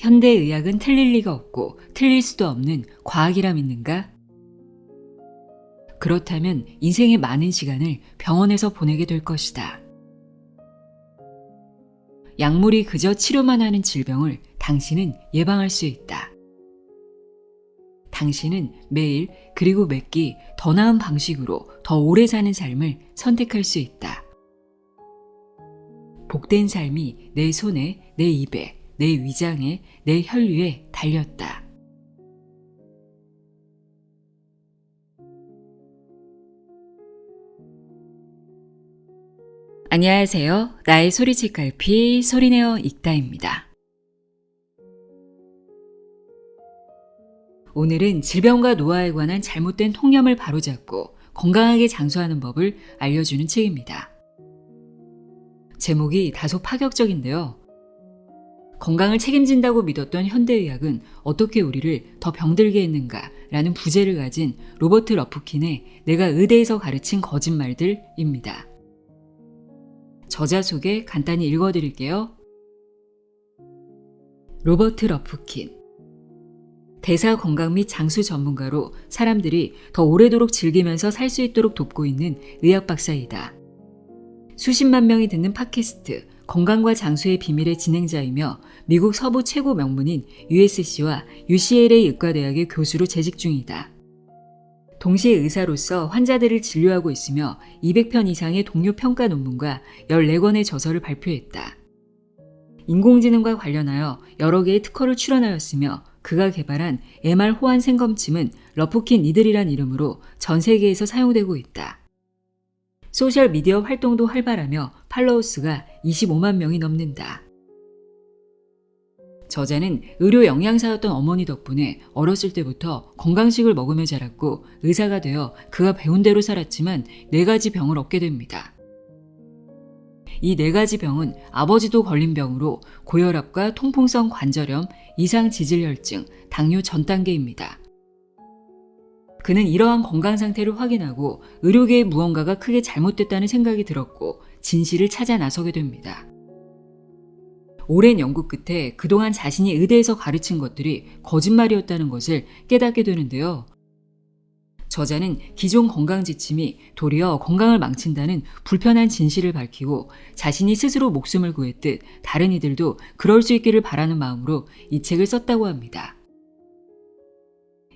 현대의학은 틀릴 리가 없고 틀릴 수도 없는 과학이라 믿는가? 그렇다면 인생의 많은 시간을 병원에서 보내게 될 것이다. 약물이 그저 치료만 하는 질병을 당신은 예방할 수 있다. 당신은 매일 그리고 몇 끼 더 나은 방식으로 더 오래 사는 삶을 선택할 수 있다. 복된 삶이 내 손에, 내 입에, 내 위장에, 내 혈류에 달렸다. 안녕하세요. 나의 소리책 갈피 소리내어 읽다입니다. 오늘은 질병과 노화에 관한 잘못된 통념을 바로잡고 건강하게 장수하는 법을 알려주는 책입니다. 제목이 다소 파격적인데요. 건강을 책임진다고 믿었던 현대의학은 어떻게 우리를 더 병들게 했는가 라는 부제를 가진 로버트 러프킨의 내가 의대에서 가르친 거짓말들입니다. 저자 소개 간단히 읽어드릴게요. 로버트 러프킨. 대사 건강 및 장수 전문가로 사람들이 더 오래도록 즐기면서 살 수 있도록 돕고 있는 의학 박사이다. 수십만 명이 듣는 팟캐스트 건강과 장수의 비밀의 진행자이며 미국 서부 최고 명문인 USC와 UCLA 의과대학의 교수로 재직 중이다. 동시에 의사로서 환자들을 진료하고 있으며 200편 이상의 동료 평가 논문과 14권의 저서를 발표했다. 인공지능과 관련하여 여러 개의 특허를 출원하였으며 그가 개발한 MR 호환 생검침은 러프킨 니들이란 이름으로 전 세계에서 사용되고 있다. 소셜미디어 활동도 활발하며 팔로워 수가 25만 명이 넘는다. 저자는 의료 영양사였던 어머니 덕분에 어렸을 때부터 건강식을 먹으며 자랐고 의사가 되어 그가 배운 대로 살았지만 4가지 병을 얻게 됩니다. 이 4가지 병은 아버지도 걸린 병으로 고혈압과 통풍성 관절염, 이상지질혈증, 당뇨 전 단계입니다. 그는 이러한 건강 상태를 확인하고 의료계에 무언가가 크게 잘못됐다는 생각이 들었고 진실을 찾아 나서게 됩니다. 오랜 연구 끝에 그동안 자신이 의대에서 가르친 것들이 거짓말이었다는 것을 깨닫게 되는데요. 저자는 기존 건강 지침이 도리어 건강을 망친다는 불편한 진실을 밝히고 자신이 스스로 목숨을 구했듯 다른 이들도 그럴 수 있기를 바라는 마음으로 이 책을 썼다고 합니다.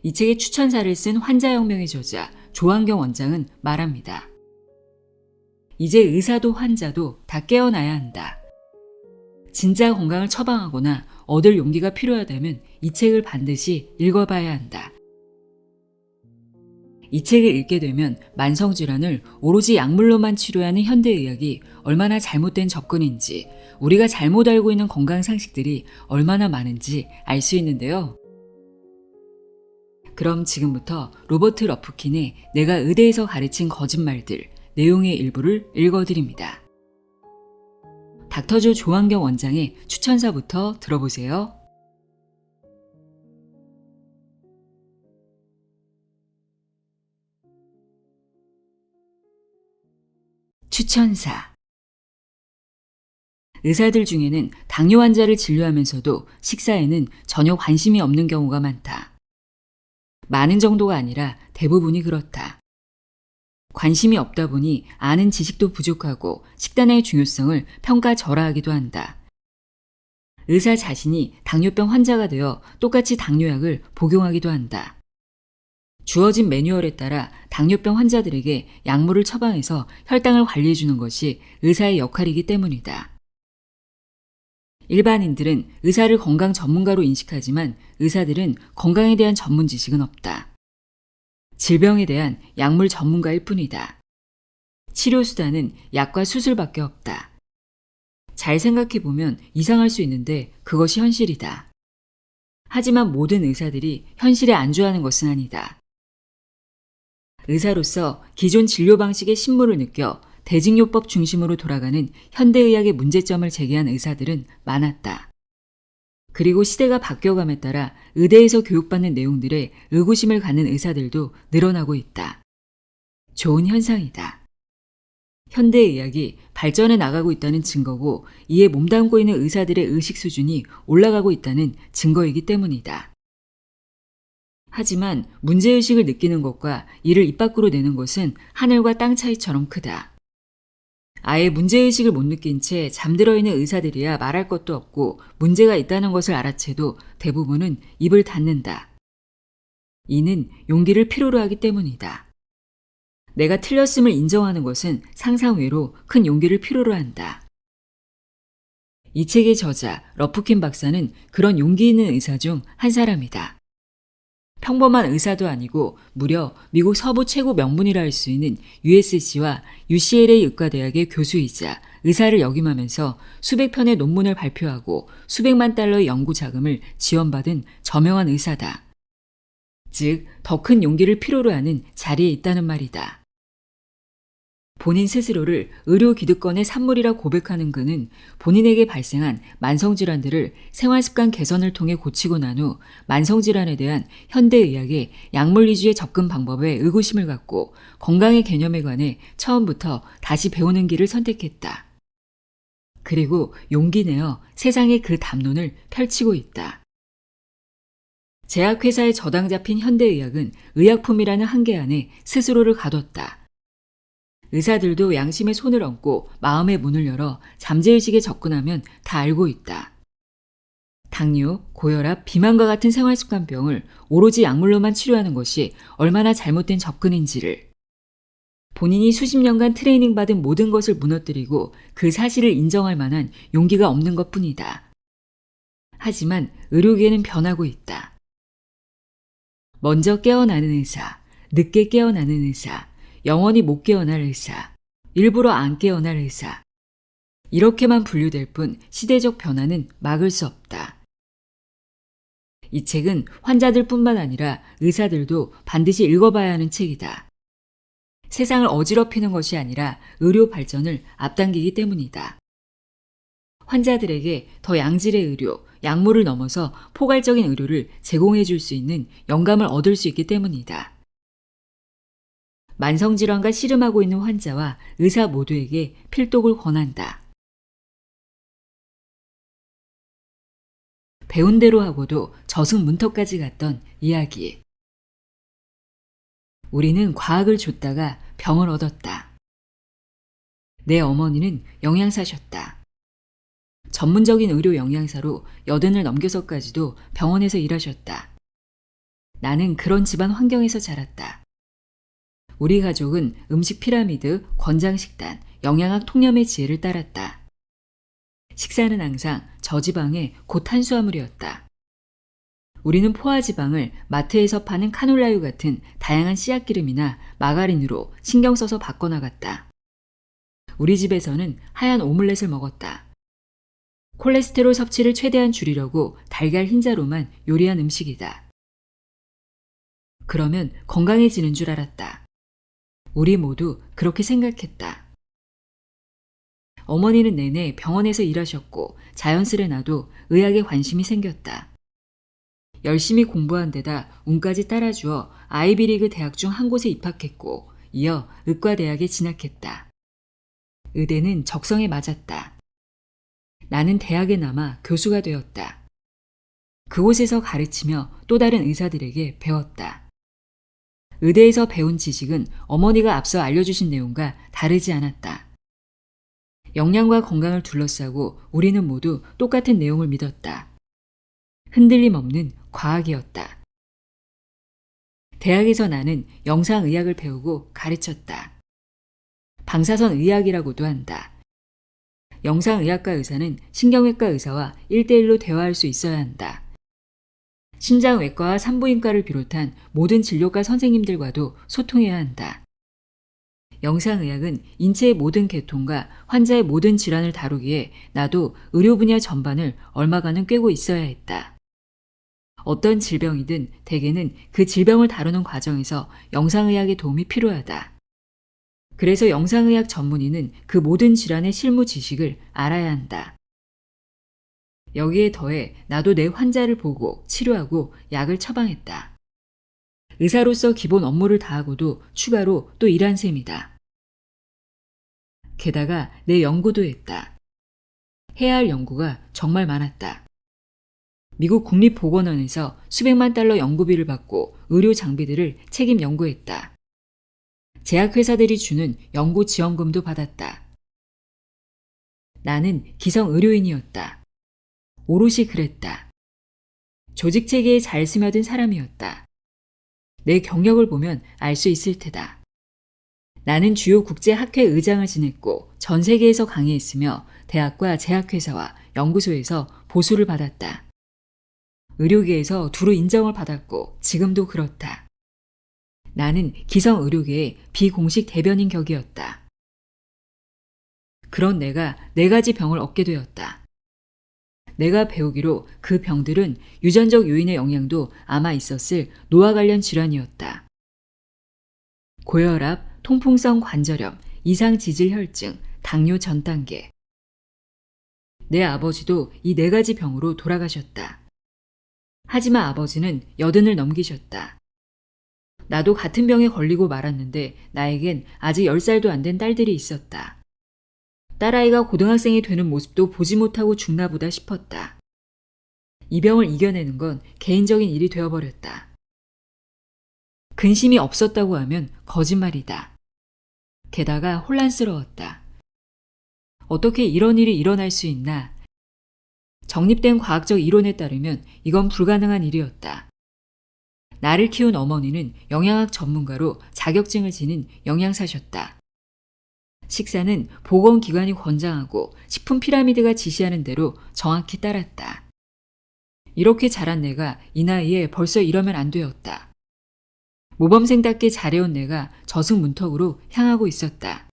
이 책의 추천사를 쓴 환자혁명의 저자 조한경 원장은 말합니다. 이제 의사도 환자도 다 깨어나야 한다. 진짜 건강을 처방하거나 얻을 용기가 필요하다면 이 책을 반드시 읽어봐야 한다. 이 책을 읽게 되면 만성질환을 오로지 약물로만 치료하는 현대의학이 얼마나 잘못된 접근인지, 우리가 잘못 알고 있는 건강 상식들이 얼마나 많은지 알 수 있는데요. 그럼 지금부터 로버트 러프킨의 내가 의대에서 가르친 거짓말들 내용의 일부를 읽어드립니다. 닥터조 조한경 원장의 추천사부터 들어보세요. 추천사. 의사들 중에는 당뇨 환자를 진료하면서도 식사에는 전혀 관심이 없는 경우가 많다. 많은 정도가 아니라 대부분이 그렇다. 관심이 없다 보니 아는 지식도 부족하고 식단의 중요성을 평가절하하기도 한다. 의사 자신이 당뇨병 환자가 되어 똑같이 당뇨약을 복용하기도 한다. 주어진 매뉴얼에 따라 당뇨병 환자들에게 약물을 처방해서 혈당을 관리해주는 것이 의사의 역할이기 때문이다. 일반인들은 의사를 건강 전문가로 인식하지만 의사들은 건강에 대한 전문 지식은 없다. 질병에 대한 약물 전문가일 뿐이다. 치료 수단은 약과 수술밖에 없다. 잘 생각해보면 이상할 수 있는데 그것이 현실이다. 하지만 모든 의사들이 현실에 안주하는 것은 아니다. 의사로서 기존 진료 방식의 신물을 느껴 대증요법 중심으로 돌아가는 현대의학의 문제점을 제기한 의사들은 많았다. 그리고 시대가 바뀌어감에 따라 의대에서 교육받는 내용들에 의구심을 갖는 의사들도 늘어나고 있다. 좋은 현상이다. 현대의학이 발전해 나가고 있다는 증거고 이에 몸담고 있는 의사들의 의식 수준이 올라가고 있다는 증거이기 때문이다. 하지만 문제의식을 느끼는 것과 이를 입 밖으로 내는 것은 하늘과 땅 차이처럼 크다. 아예 문제의식을 못 느낀 채 잠들어 있는 의사들이야 말할 것도 없고 문제가 있다는 것을 알아채도 대부분은 입을 닫는다. 이는 용기를 필요로 하기 때문이다. 내가 틀렸음을 인정하는 것은 상상 외로 큰 용기를 필요로 한다. 이 책의 저자 러프킨 박사는 그런 용기 있는 의사 중 한 사람이다. 평범한 의사도 아니고 무려 미국 서부 최고 명문이라 할 수 있는 USC와 UCLA 의과대학의 교수이자 의사를 역임하면서 수백 편의 논문을 발표하고 수백만 달러의 연구 자금을 지원받은 저명한 의사다. 즉, 더 큰 용기를 필요로 하는 자리에 있다는 말이다. 본인 스스로를 의료 기득권의 산물이라 고백하는 그는 본인에게 발생한 만성질환들을 생활습관 개선을 통해 고치고 난 후 만성질환에 대한 현대의학의 약물 위주의 접근 방법에 의구심을 갖고 건강의 개념에 관해 처음부터 다시 배우는 길을 선택했다. 그리고 용기 내어 세상에 그 담론을 펼치고 있다. 제약회사에 저당 잡힌 현대의학은 의약품이라는 한계 안에 스스로를 가뒀다. 의사들도 양심의 손을 얹고 마음의 문을 열어 잠재의식에 접근하면 다 알고 있다. 당뇨, 고혈압, 비만과 같은 생활습관병을 오로지 약물로만 치료하는 것이 얼마나 잘못된 접근인지를, 본인이 수십 년간 트레이닝 받은 모든 것을 무너뜨리고 그 사실을 인정할 만한 용기가 없는 것뿐이다. 하지만 의료계는 변하고 있다. 먼저 깨어나는 의사, 늦게 깨어나는 의사, 영원히 못 깨어날 의사, 일부러 안 깨어날 의사. 이렇게만 분류될 뿐 시대적 변화는 막을 수 없다. 이 책은 환자들뿐만 아니라 의사들도 반드시 읽어봐야 하는 책이다. 세상을 어지럽히는 것이 아니라 의료 발전을 앞당기기 때문이다. 환자들에게 더 양질의 의료, 약물을 넘어서 포괄적인 의료를 제공해 줄 수 있는 영감을 얻을 수 있기 때문이다. 만성질환과 씨름하고 있는 환자와 의사 모두에게 필독을 권한다. 배운 대로 하고도 저승문턱까지 갔던 이야기. 우리는 과학을 좇다가 병을 얻었다. 내 어머니는 영양사셨다. 전문적인 의료 영양사로 80을 넘겨서까지도 병원에서 일하셨다. 나는 그런 집안 환경에서 자랐다. 우리 가족은 음식 피라미드, 권장식단, 영양학 통념의 지혜를 따랐다. 식사는 항상 저지방의 고탄수화물이었다. 우리는 포화지방을 마트에서 파는 카놀라유 같은 다양한 씨앗기름이나 마가린으로 신경 써서 바꿔나갔다. 우리 집에서는 하얀 오믈렛을 먹었다. 콜레스테롤 섭취를 최대한 줄이려고 달걀 흰자로만 요리한 음식이다. 그러면 건강해지는 줄 알았다. 우리 모두 그렇게 생각했다. 어머니는 내내 병원에서 일하셨고 자연스레 나도 의학에 관심이 생겼다. 열심히 공부한 데다 운까지 따라주어 아이비리그 대학 중 한 곳에 입학했고 이어 의과대학에 진학했다. 의대는 적성에 맞았다. 나는 대학에 남아 교수가 되었다. 그곳에서 가르치며 또 다른 의사들에게 배웠다. 의대에서 배운 지식은 어머니가 앞서 알려주신 내용과 다르지 않았다. 영양과 건강을 둘러싸고 우리는 모두 똑같은 내용을 믿었다. 흔들림 없는 과학이었다. 대학에서 나는 영상의학을 배우고 가르쳤다. 방사선 의학이라고도 한다. 영상의학과 의사는 신경외과 의사와 1대1로 대화할 수 있어야 한다. 심장외과와 산부인과를 비롯한 모든 진료과 선생님들과도 소통해야 한다. 영상의학은 인체의 모든 계통과 환자의 모든 질환을 다루기에 나도 의료 분야 전반을 얼마간은 꿰고 있어야 했다. 어떤 질병이든 대개는 그 질병을 다루는 과정에서 영상의학의 도움이 필요하다. 그래서 영상의학 전문의는 그 모든 질환의 실무 지식을 알아야 한다. 여기에 더해 나도 내 환자를 보고 치료하고 약을 처방했다. 의사로서 기본 업무를 다하고도 추가로 또 일한 셈이다. 게다가 내 연구도 했다. 해야 할 연구가 정말 많았다. 미국 국립보건원에서 수백만 달러 연구비를 받고 의료 장비들을 책임 연구했다. 제약회사들이 주는 연구 지원금도 받았다. 나는 기성 의료인이었다. 오롯이 그랬다. 조직체계에 잘 스며든 사람이었다. 내 경력을 보면 알 수 있을 테다. 나는 주요 국제학회 의장을 지냈고 전 세계에서 강의했으며 대학과 제약회사와 연구소에서 보수를 받았다. 의료계에서 두루 인정을 받았고 지금도 그렇다. 나는 기성 의료계의 비공식 대변인 격이었다. 그런 내가 4가지 병을 얻게 되었다. 내가 배우기로 그 병들은 유전적 요인의 영향도 아마 있었을 노화 관련 질환이었다. 고혈압, 통풍성 관절염, 이상지질혈증, 당뇨 전 단계. 내 아버지도 이 4가지 병으로 돌아가셨다. 하지만 아버지는 80을 넘기셨다. 나도 같은 병에 걸리고 말았는데 나에겐 아직 10살도 안 된 딸들이 있었다. 딸아이가 고등학생이 되는 모습도 보지 못하고 죽나 보다 싶었다. 이 병을 이겨내는 건 개인적인 일이 되어버렸다. 근심이 없었다고 하면 거짓말이다. 게다가 혼란스러웠다. 어떻게 이런 일이 일어날 수 있나? 정립된 과학적 이론에 따르면 이건 불가능한 일이었다. 나를 키운 어머니는 영양학 전문가로 자격증을 지닌 영양사셨다. 식사는 보건기관이 권장하고 식품 피라미드가 지시하는 대로 정확히 따랐다. 이렇게 자란 내가 이 나이에 벌써 이러면 안 되었다. 모범생답게 잘해온 내가 저승문턱으로 향하고 있었다.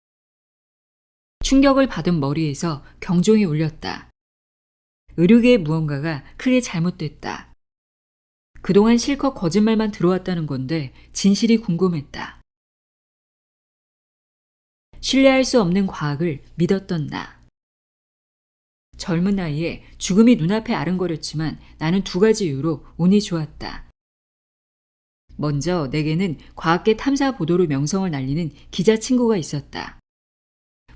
충격을 받은 머리에서 경종이 울렸다. 의료계의 무언가가 크게 잘못됐다. 그동안 실컷 거짓말만 들어왔다는 건데 진실이 궁금했다. 신뢰할 수 없는 과학을 믿었던 나. 젊은 나이에 죽음이 눈앞에 아른거렸지만 나는 2가지 이유로 운이 좋았다. 먼저 내게는 과학계 탐사 보도로 명성을 날리는 기자 친구가 있었다.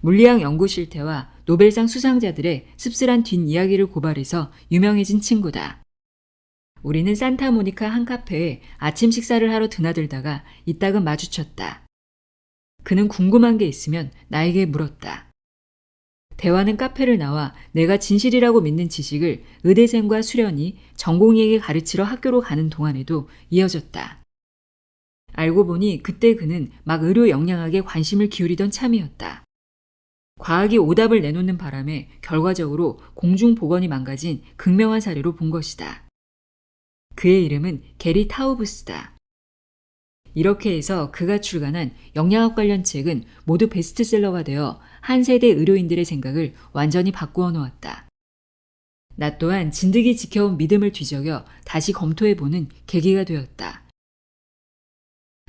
물리학 연구 실태와 노벨상 수상자들의 씁쓸한 뒷이야기를 고발해서 유명해진 친구다. 우리는 산타모니카 한 카페에 아침 식사를 하러 드나들다가 이따금 마주쳤다. 그는 궁금한 게 있으면 나에게 물었다. 대화는 카페를 나와 내가 진실이라고 믿는 지식을 의대생과 수련이 전공의에게 가르치러 학교로 가는 동안에도 이어졌다. 알고 보니 그때 그는 막 의료 영양학에 관심을 기울이던 참이었다. 과학이 오답을 내놓는 바람에 결과적으로 공중보건이 망가진 극명한 사례로 본 것이다. 그의 이름은 게리 타우브스다. 이렇게 해서 그가 출간한 영양학 관련 책은 모두 베스트셀러가 되어 한 세대 의료인들의 생각을 완전히 바꾸어 놓았다. 나 또한 진득이 지켜온 믿음을 뒤적여 다시 검토해보는 계기가 되었다.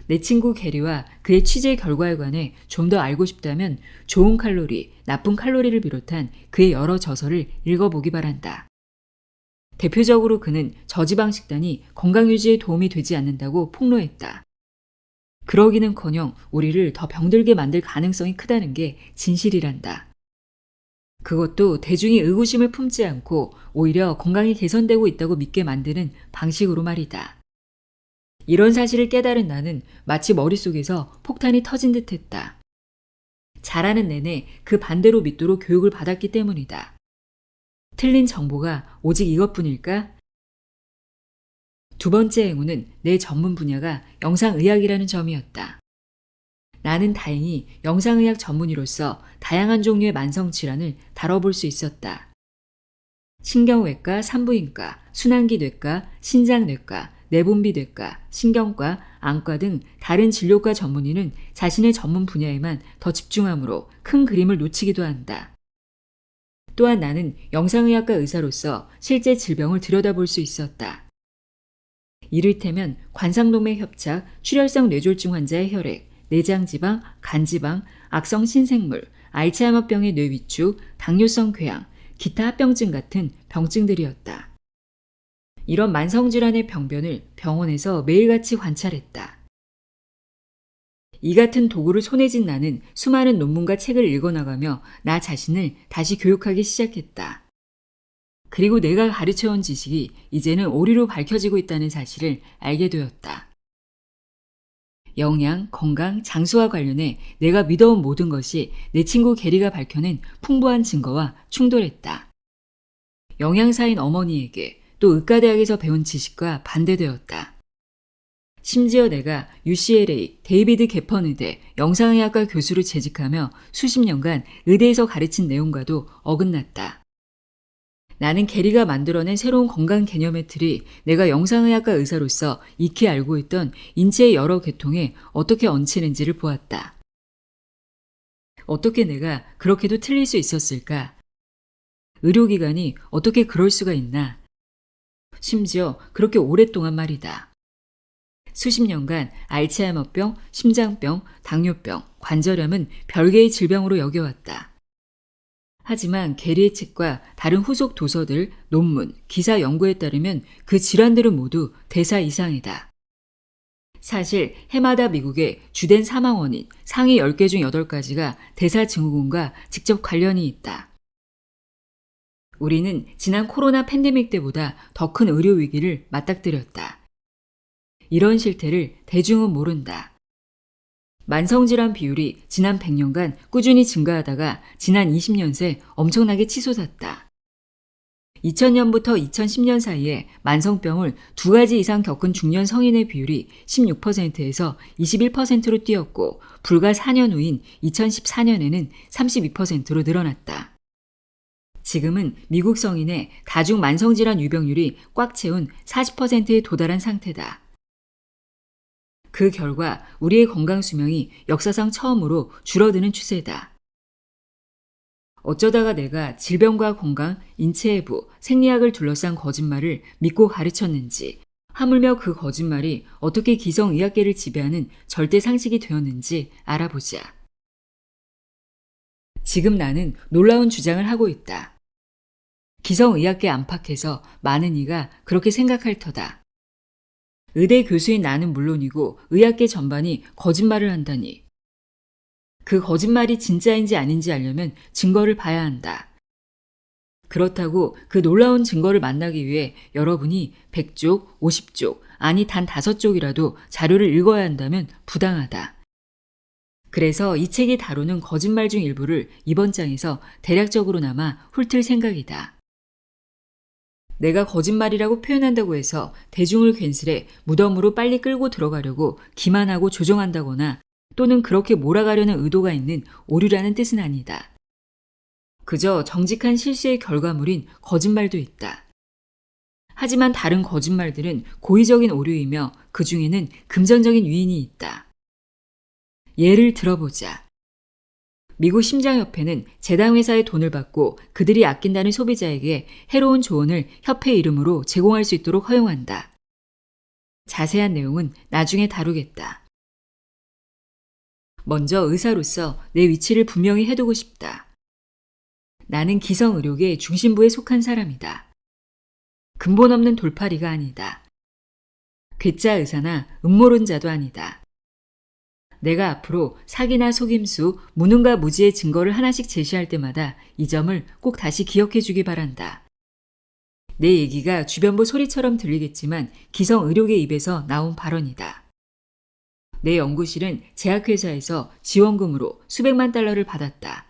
내 친구 게리와 그의 취재 결과에 관해 좀 더 알고 싶다면 좋은 칼로리, 나쁜 칼로리를 비롯한 그의 여러 저서를 읽어보기 바란다. 대표적으로 그는 저지방 식단이 건강 유지에 도움이 되지 않는다고 폭로했다. 그러기는커녕 우리를 더 병들게 만들 가능성이 크다는 게 진실이란다. 그것도 대중이 의구심을 품지 않고 오히려 건강이 개선되고 있다고 믿게 만드는 방식으로 말이다. 이런 사실을 깨달은 나는 마치 머릿속에서 폭탄이 터진 듯 했다. 자라는 내내 그 반대로 믿도록 교육을 받았기 때문이다. 틀린 정보가 오직 이것뿐일까? 2번째 행운은 내 전문 분야가 영상의학이라는 점이었다. 나는 다행히 영상의학 전문의로서 다양한 종류의 만성질환을 다뤄볼 수 있었다. 신경외과, 산부인과, 순환기뇌과, 신장뇌과, 내분비뇌과, 신경과, 안과 등 다른 진료과 전문의는 자신의 전문 분야에만 더 집중하므로 큰 그림을 놓치기도 한다. 또한 나는 영상의학과 의사로서 실제 질병을 들여다볼 수 있었다. 이를테면 관상동맥 협착, 출혈성 뇌졸중 환자의 혈액, 내장지방, 간지방, 악성 신생물, 알츠하이머병의 뇌위축, 당뇨성 궤양, 기타 합병증 같은 병증들이었다. 이런 만성질환의 병변을 병원에서 매일같이 관찰했다. 이 같은 도구를 손에 쥔 나는 수많은 논문과 책을 읽어나가며 나 자신을 다시 교육하기 시작했다. 그리고 내가 가르쳐온 지식이 이제는 오류로 밝혀지고 있다는 사실을 알게 되었다. 영양, 건강, 장수와 관련해 내가 믿어온 모든 것이 내 친구 게리가 밝혀낸 풍부한 증거와 충돌했다. 영양사인 어머니에게 또 의과대학에서 배운 지식과 반대되었다. 심지어 내가 UCLA 데이비드 개펀 의대 영상의학과 교수로 재직하며 수십 년간 의대에서 가르친 내용과도 어긋났다. 나는 게리가 만들어낸 새로운 건강 개념의 틀이 내가 영상의학과 의사로서 익히 알고 있던 인체의 여러 계통에 어떻게 얹히는지를 보았다. 어떻게 내가 그렇게도 틀릴 수 있었을까? 의료기관이 어떻게 그럴 수가 있나? 심지어 그렇게 오랫동안 말이다. 수십 년간 알츠하이머병, 심장병, 당뇨병, 관절염은 별개의 질병으로 여겨왔다. 하지만 게리의 책과 다른 후속 도서들, 논문, 기사 연구에 따르면 그 질환들은 모두 대사 이상이다. 사실 해마다 미국의 주된 사망 원인 상위 10개 중 8가지가 대사증후군과 직접 관련이 있다. 우리는 지난 코로나 팬데믹 때보다 더 큰 의료 위기를 맞닥뜨렸다. 이런 실태를 대중은 모른다. 만성질환 비율이 지난 100년간 꾸준히 증가하다가 지난 20년 새 엄청나게 치솟았다. 2000년부터 2010년 사이에 만성병을 2가지 이상 겪은 중년 성인의 비율이 16%에서 21%로 뛰었고 불과 4년 후인 2014년에는 32%로 늘어났다. 지금은 미국 성인의 다중 만성질환 유병률이 꽉 채운 40%에 도달한 상태다. 그 결과 우리의 건강 수명이 역사상 처음으로 줄어드는 추세다. 어쩌다가 내가 질병과 건강, 인체해부, 생리학을 둘러싼 거짓말을 믿고 가르쳤는지, 하물며 그 거짓말이 어떻게 기성의학계를 지배하는 절대 상식이 되었는지 알아보자. 지금 나는 놀라운 주장을 하고 있다. 기성의학계 안팎에서 많은 이가 그렇게 생각할 터다. 의대 교수인 나는 물론이고 의학계 전반이 거짓말을 한다니. 그 거짓말이 진짜인지 아닌지 알려면 증거를 봐야 한다. 그렇다고 그 놀라운 증거를 만나기 위해 여러분이 100쪽, 50쪽, 아니 단 5쪽이라도 자료를 읽어야 한다면 부당하다. 그래서 이 책이 다루는 거짓말 중 일부를 이번 장에서 대략적으로나마 훑을 생각이다. 내가 거짓말이라고 표현한다고 해서 대중을 괜스레 무덤으로 빨리 끌고 들어가려고 기만하고 조종한다거나 또는 그렇게 몰아가려는 의도가 있는 오류라는 뜻은 아니다. 그저 정직한 실수의 결과물인 거짓말도 있다. 하지만 다른 거짓말들은 고의적인 오류이며 그 중에는 금전적인 유인이 있다. 예를 들어보자. 미국 심장협회는 제당회사의 돈을 받고 그들이 아낀다는 소비자에게 해로운 조언을 협회 이름으로 제공할 수 있도록 허용한다. 자세한 내용은 나중에 다루겠다. 먼저 의사로서 내 위치를 분명히 해두고 싶다. 나는 기성의료계 중심부에 속한 사람이다. 근본 없는 돌팔이가 아니다. 괴짜 의사나 음모론자도 아니다. 내가 앞으로 사기나 속임수, 무능과 무지의 증거를 하나씩 제시할 때마다 이 점을 꼭 다시 기억해 주기 바란다. 내 얘기가 주변부 소리처럼 들리겠지만 기성의료계 입에서 나온 발언이다. 내 연구실은 제약회사에서 지원금으로 수백만 달러를 받았다.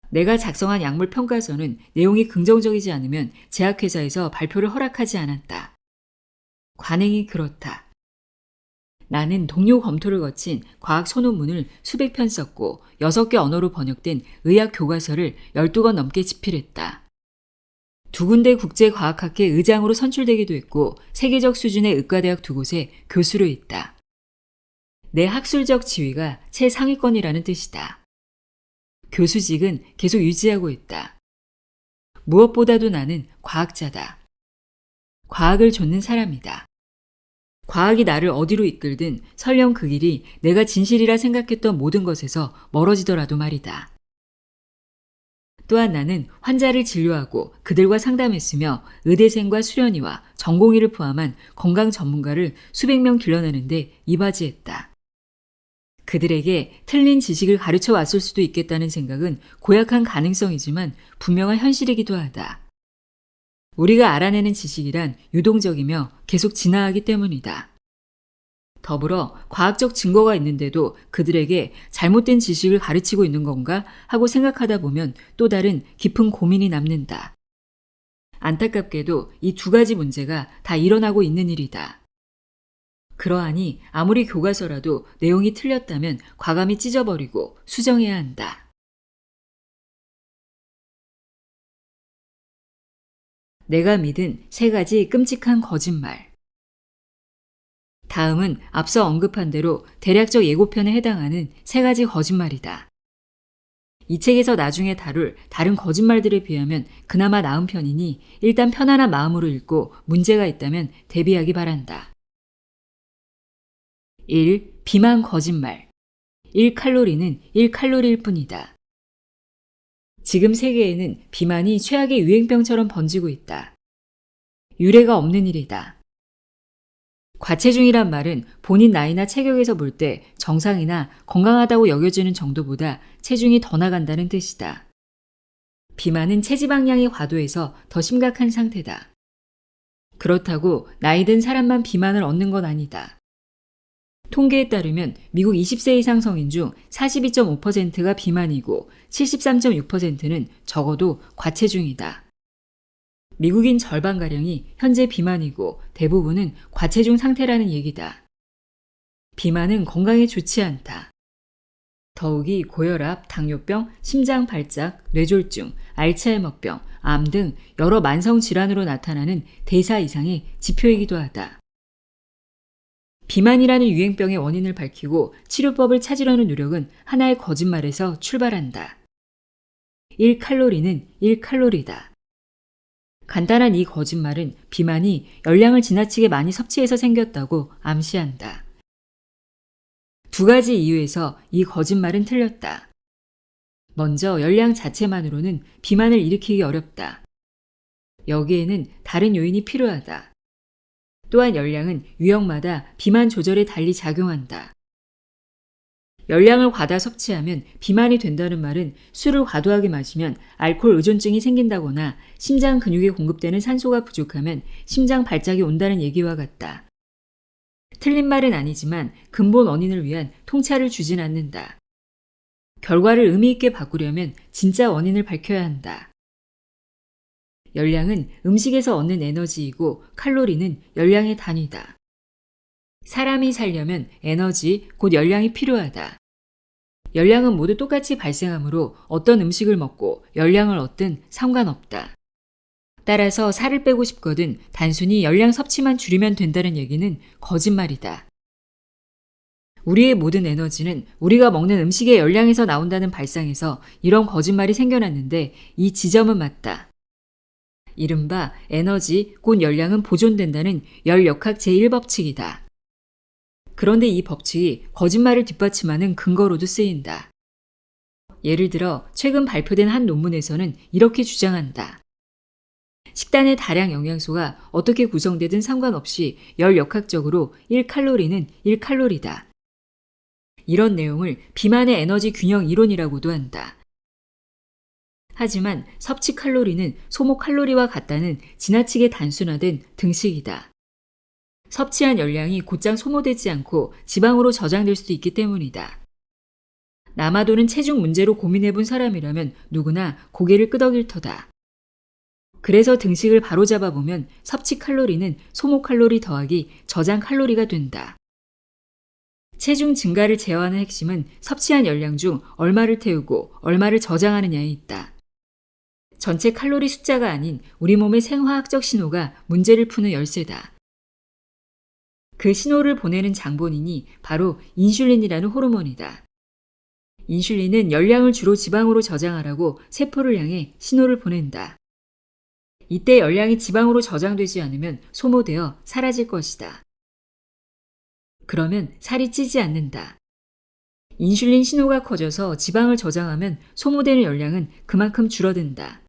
내가 작성한 약물 평가서는 내용이 긍정적이지 않으면 제약회사에서 발표를 허락하지 않았다. 관행이 그렇다. 나는 동료 검토를 거친 과학 소논문을 수백 편 썼고 6개 언어로 번역된 의학 교과서를 12권 넘게 집필했다. 2군데 국제과학학회 의장으로 선출되기도 했고 세계적 수준의 의과대학 2곳에 교수로 있다. 내 학술적 지위가 최상위권이라는 뜻이다. 교수직은 계속 유지하고 있다. 무엇보다도 나는 과학자다. 과학을 좇는 사람이다. 과학이 나를 어디로 이끌든 설령 그 길이 내가 진실이라 생각했던 모든 것에서 멀어지더라도 말이다. 또한 나는 환자를 진료하고 그들과 상담했으며 의대생과 수련의와 전공의를 포함한 건강 전문가를 수백 명 길러내는데 이바지했다. 그들에게 틀린 지식을 가르쳐 왔을 수도 있겠다는 생각은 고약한 가능성이지만 분명한 현실이기도 하다. 우리가 알아내는 지식이란 유동적이며 계속 진화하기 때문이다. 더불어 과학적 증거가 있는데도 그들에게 잘못된 지식을 가르치고 있는 건가 하고 생각하다 보면 또 다른 깊은 고민이 남는다. 안타깝게도 이 두 가지 문제가 다 일어나고 있는 일이다. 그러하니 아무리 교과서라도 내용이 틀렸다면 과감히 찢어버리고 수정해야 한다. 내가 믿은 3가지 끔찍한 거짓말. 다음은 앞서 언급한 대로 대략적 예고편에 해당하는 3가지 거짓말이다. 이 책에서 나중에 다룰 다른 거짓말들에 비하면 그나마 나은 편이니 일단 편안한 마음으로 읽고 문제가 있다면 대비하기 바란다. 1. 비만 거짓말. 1칼로리는 1칼로리일 뿐이다. 지금 세계에는 비만이 최악의 유행병처럼 번지고 있다. 유례가 없는 일이다. 과체중이란 말은 본인 나이나 체격에서 볼 때 정상이나 건강하다고 여겨지는 정도보다 체중이 더 나간다는 뜻이다. 비만은 체지방량이 과도해서 더 심각한 상태다. 그렇다고 나이 든 사람만 비만을 얻는 건 아니다. 통계에 따르면 미국 20세 이상 성인 중 42.5%가 비만이고 73.6%는 적어도 과체중이다. 미국인 절반가량이 현재 비만이고 대부분은 과체중 상태라는 얘기다. 비만은 건강에 좋지 않다. 더욱이 고혈압, 당뇨병, 심장발작, 뇌졸중, 알츠하이머병, 암 등 여러 만성질환으로 나타나는 대사 이상의 지표이기도 하다. 비만이라는 유행병의 원인을 밝히고 치료법을 찾으려는 노력은 하나의 거짓말에서 출발한다. 1칼로리는 1칼로리다. 간단한 이 거짓말은 비만이 열량을 지나치게 많이 섭취해서 생겼다고 암시한다. 2가지 이유에서 이 거짓말은 틀렸다. 먼저 열량 자체만으로는 비만을 일으키기 어렵다. 여기에는 다른 요인이 필요하다. 또한 열량은 유형마다 비만 조절에 달리 작용한다. 열량을 과다 섭취하면 비만이 된다는 말은 술을 과도하게 마시면 알코올 의존증이 생긴다거나 심장 근육에 공급되는 산소가 부족하면 심장 발작이 온다는 얘기와 같다. 틀린 말은 아니지만 근본 원인을 위한 통찰을 주진 않는다. 결과를 의미 있게 바꾸려면 진짜 원인을 밝혀야 한다. 열량은 음식에서 얻는 에너지이고 칼로리는 열량의 단위다. 사람이 살려면 에너지, 곧 열량이 필요하다. 열량은 모두 똑같이 발생하므로 어떤 음식을 먹고 열량을 얻든 상관없다. 따라서 살을 빼고 싶거든 단순히 열량 섭취만 줄이면 된다는 얘기는 거짓말이다. 우리의 모든 에너지는 우리가 먹는 음식의 열량에서 나온다는 발상에서 이런 거짓말이 생겨났는데 이 지점은 맞다. 이른바 에너지, 곧 열량은 보존된다는 열역학 제1법칙이다. 그런데 이 법칙이 거짓말을 뒷받침하는 근거로도 쓰인다. 예를 들어 최근 발표된 한 논문에서는 이렇게 주장한다. 식단의 다량 영양소가 어떻게 구성되든 상관없이 열역학적으로 1칼로리는 1칼로리다. 이런 내용을 비만의 에너지 균형 이론이라고도 한다. 하지만 섭취 칼로리는 소모 칼로리와 같다는 지나치게 단순화된 등식이다. 섭취한 열량이 곧장 소모되지 않고 지방으로 저장될 수도 있기 때문이다. 남아도는 체중 문제로 고민해본 사람이라면 누구나 고개를 끄덕일 터다. 그래서 등식을 바로잡아보면 섭취 칼로리는 소모 칼로리 더하기 저장 칼로리가 된다. 체중 증가를 제어하는 핵심은 섭취한 열량 중 얼마를 태우고 얼마를 저장하느냐에 있다. 전체 칼로리 숫자가 아닌 우리 몸의 생화학적 신호가 문제를 푸는 열쇠다. 그 신호를 보내는 장본인이 바로 인슐린이라는 호르몬이다. 인슐린은 열량을 주로 지방으로 저장하라고 세포를 향해 신호를 보낸다. 이때 열량이 지방으로 저장되지 않으면 소모되어 사라질 것이다. 그러면 살이 찌지 않는다. 인슐린 신호가 커져서 지방을 저장하면 소모되는 열량은 그만큼 줄어든다.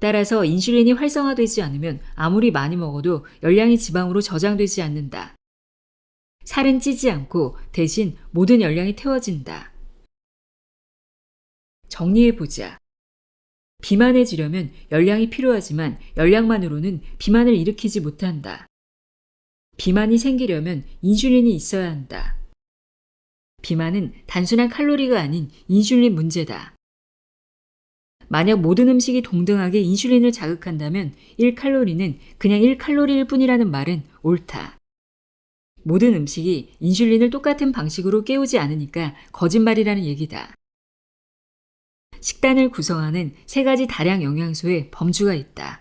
따라서 인슐린이 활성화되지 않으면 아무리 많이 먹어도 열량이 지방으로 저장되지 않는다. 살은 찌지 않고 대신 모든 열량이 태워진다. 정리해보자. 비만해지려면 열량이 필요하지만 열량만으로는 비만을 일으키지 못한다. 비만이 생기려면 인슐린이 있어야 한다. 비만은 단순한 칼로리가 아닌 인슐린 문제다. 만약 모든 음식이 동등하게 인슐린을 자극한다면 1칼로리는 그냥 1칼로리일 뿐이라는 말은 옳다. 모든 음식이 인슐린을 똑같은 방식으로 깨우지 않으니까 거짓말이라는 얘기다. 식단을 구성하는 3가지 다량 영양소에 범주가 있다.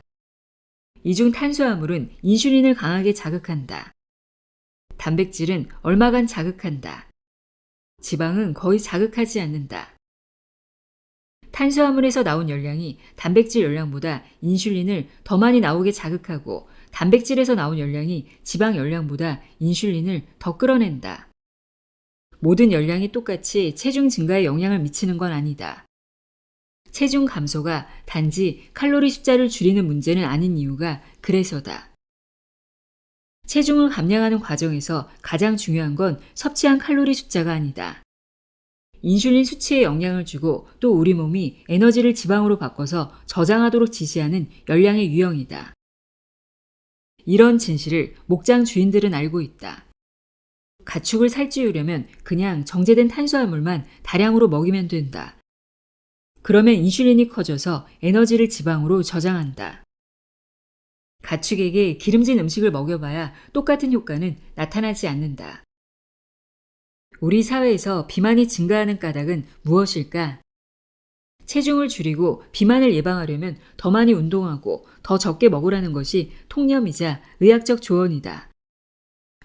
이 중 탄수화물은 인슐린을 강하게 자극한다. 단백질은 얼마간 자극한다. 지방은 거의 자극하지 않는다. 탄수화물에서 나온 열량이 단백질 열량보다 인슐린을 더 많이 나오게 자극하고 단백질에서 나온 열량이 지방 열량보다 인슐린을 더 끌어낸다. 모든 열량이 똑같이 체중 증가에 영향을 미치는 건 아니다. 체중 감소가 단지 칼로리 숫자를 줄이는 문제는 아닌 이유가 그래서다. 체중을 감량하는 과정에서 가장 중요한 건 섭취한 칼로리 숫자가 아니다. 인슐린 수치에 영향을 주고 또 우리 몸이 에너지를 지방으로 바꿔서 저장하도록 지시하는 열량의 유형이다. 이런 진실을 목장 주인들은 알고 있다. 가축을 살찌우려면 그냥 정제된 탄수화물만 다량으로 먹이면 된다. 그러면 인슐린이 커져서 에너지를 지방으로 저장한다. 가축에게 기름진 음식을 먹여봐야 똑같은 효과는 나타나지 않는다. 우리 사회에서 비만이 증가하는 까닭은 무엇일까? 체중을 줄이고 비만을 예방하려면 더 많이 운동하고 더 적게 먹으라는 것이 통념이자 의학적 조언이다.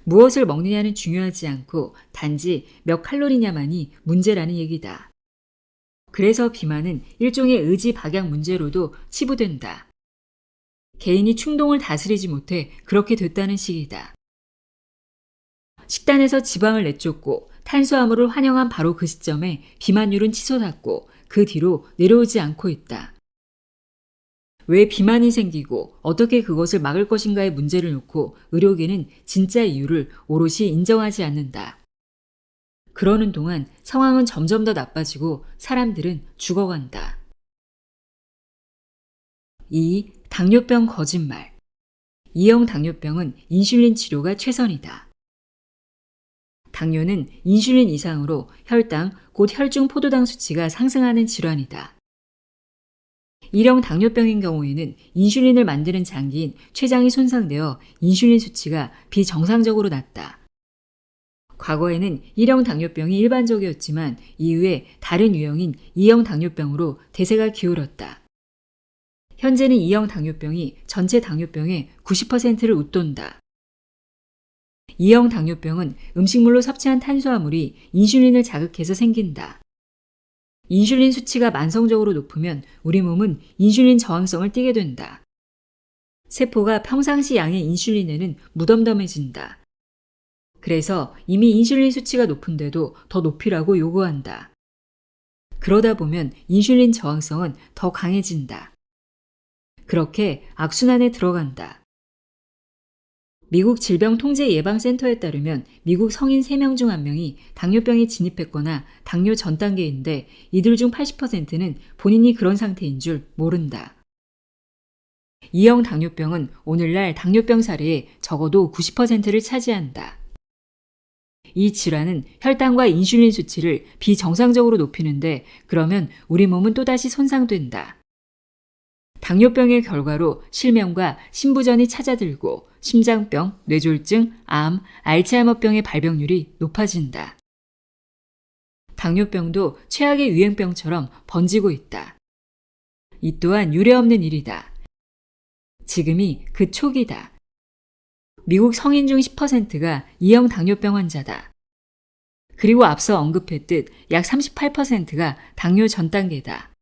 무엇을 먹느냐는 중요하지 않고 단지 몇 칼로리냐만이 문제라는 얘기다. 그래서 비만은 일종의 의지 박약 문제로도 치부된다. 개인이 충동을 다스리지 못해 그렇게 됐다는 식이다. 식단에서 지방을 내쫓고 탄수화물을 환영한 바로 그 시점에 비만율은 치솟았고 그 뒤로 내려오지 않고 있다. 왜 비만이 생기고 어떻게 그것을 막을 것인가의 문제를 놓고 의료계는 진짜 이유를 오롯이 인정하지 않는다. 그러는 동안 상황은 점점 더 나빠지고 사람들은 죽어간다. 2. 당뇨병 거짓말. 2형 당뇨병은 인슐린 치료가 최선이다. 당뇨는 인슐린 이상으로 혈당, 곧 혈중 포도당 수치가 상승하는 질환이다. 1형 당뇨병인 경우에는 인슐린을 만드는 장기인 췌장이 손상되어 인슐린 수치가 비정상적으로 낮다. 과거에는 1형 당뇨병이 일반적이었지만 이후에 다른 유형인 2형 당뇨병으로 대세가 기울었다. 현재는 2형 당뇨병이 전체 당뇨병의 90%를 웃돈다. 2형 당뇨병은 음식물로 섭취한 탄수화물이 인슐린을 자극해서 생긴다. 인슐린 수치가 만성적으로 높으면 우리 몸은 인슐린 저항성을 띠게 된다. 세포가 평상시 양의 인슐린에는 무덤덤해진다. 그래서 이미 인슐린 수치가 높은데도 더 높이라고 요구한다. 그러다 보면 인슐린 저항성은 더 강해진다. 그렇게 악순환에 들어간다. 미국 질병통제예방센터에 따르면 미국 성인 3명 중 1명이 당뇨병에 진입했거나 당뇨 전 단계인데 이들 중 80%는 본인이 그런 상태인 줄 모른다. 2형 당뇨병은 오늘날 당뇨병 사례의 적어도 90%를 차지한다. 이 질환은 혈당과 인슐린 수치를 비정상적으로 높이는데 그러면 우리 몸은 또다시 손상된다. 당뇨병의 결과로 실명과 신부전이 찾아들고 심장병, 뇌졸중, 암, 알츠하이머병의 발병률이 높아진다. 당뇨병도 최악의 유행병처럼 번지고 있다. 이 또한 유례없는 일이다. 지금이 그 초기다. 미국 성인 중 10%가 2형 당뇨병 환자다. 그리고 앞서 언급했듯 약 38%가 당뇨 전 단계다.